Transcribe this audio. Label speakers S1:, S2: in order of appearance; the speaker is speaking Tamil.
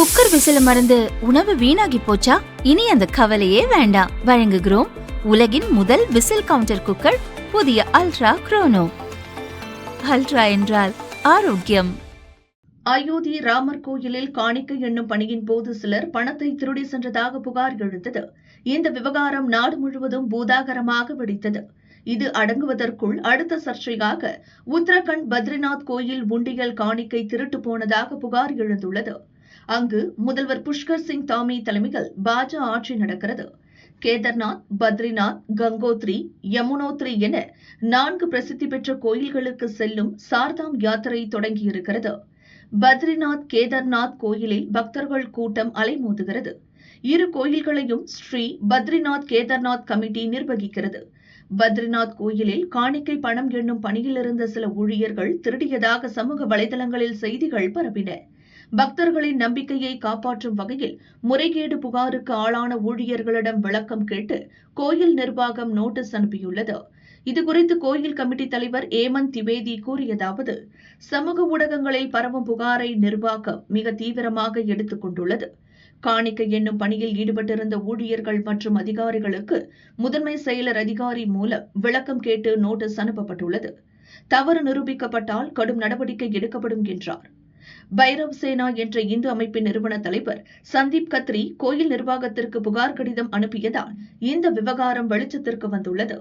S1: குக்கர் விசில மறந்து உணவு வீணாகி போச்சா? இனி அந்த கவலையே வேண்டாம். வழங்குகிறோம் உலகின் முதல் விசில் கவுண்டர் குக்கர், புதிய அல்ட்ரா குரோனோ. அல்ட்ரா என்றால் ஆரோக்கியம்.
S2: அயோத்தி ராமர் கோயிலில் காணிக்கை எண்ணும் பணியின் போது சிலர் பணத்தை திருடி சென்றதாக புகார் எழுந்தது. இந்த விவகாரம் நாடு முழுவதும் பூதாகரமாக வெடித்தது. இது அடங்குவதற்குள் அடுத்த சர்ச்சையாக உத்தரகண்ட் பத்ரிநாத் கோயில் உண்டியல் காணிக்கை திருட்டு போனதாக புகார் எழுந்துள்ளது. அங்கு முதல்வர் புஷ்கர் சிங் தாமி தலைமையில் பாஜ ஆட்சி நடக்கிறது. கேதார்நாத், பத்ரிநாத், கங்கோத்ரி, யமுனோத்ரி என 4 பிரசித்தி பெற்ற கோயில்களுக்கு செல்லும் சார்தாம் யாத்திரை தொடங்கியிருக்கிறது. பத்ரிநாத், கேதார்நாத் கோயிலில் பக்தர்கள் கூட்டம் அலைமோதுகிறது. இரு கோயில்களையும் ஸ்ரீ பத்ரிநாத் கேதார்நாத் கமிட்டி நிர்வகிக்கிறது. பத்ரிநாத் கோயிலில் காணிக்கை பணம் எண்ணும் பணியில் இருந்த சில ஊழியர்கள் திருடியதாக சமூக வலைதளங்களில் செய்திகள் பரவின. பக்தர்களின் நம்பிக்கையை காப்பாற்றும் வகையில் முறைகேடு புகாருக்கு ஆளான ஊழியர்களிடம் விளக்கம் கேட்டு கோயில் நிர்வாகம் நோட்டீஸ் அனுப்பியுள்ளது. இதுகுறித்து கோயில் கமிட்டி தலைவர் ஏமந்த் திவேதி கூறியதாவது: சமூக ஊடகங்களில் பரவும் புகாரை நிர்வாகம் மிக தீவிரமாக எடுத்துக் கொண்டுள்ளது. காணிக்கை எண்ணும் பணியில் ஈடுபட்டிருந்த ஊழியர்கள் மற்றும் அதிகாரிகளுக்கு முதன்மை செயலர் அதிகாரி மூலம் விளக்கம் கேட்டு நோட்டீஸ் அனுப்பப்பட்டுள்ளது. தவறு நிரூபிக்கப்பட்டால் கடும் நடவடிக்கை எடுக்கப்படும் என்றார். பைரவ் சேனா என்ற இந்து அமைப்பின் நிறுவன தலைவர் சந்தீப் கத்ரி கோயில் நிர்வாகத்திற்கு புகார் கடிதம் அனுப்பியதால் இந்த விவகாரம் வெளிச்சத்திற்கு வந்துள்ளது.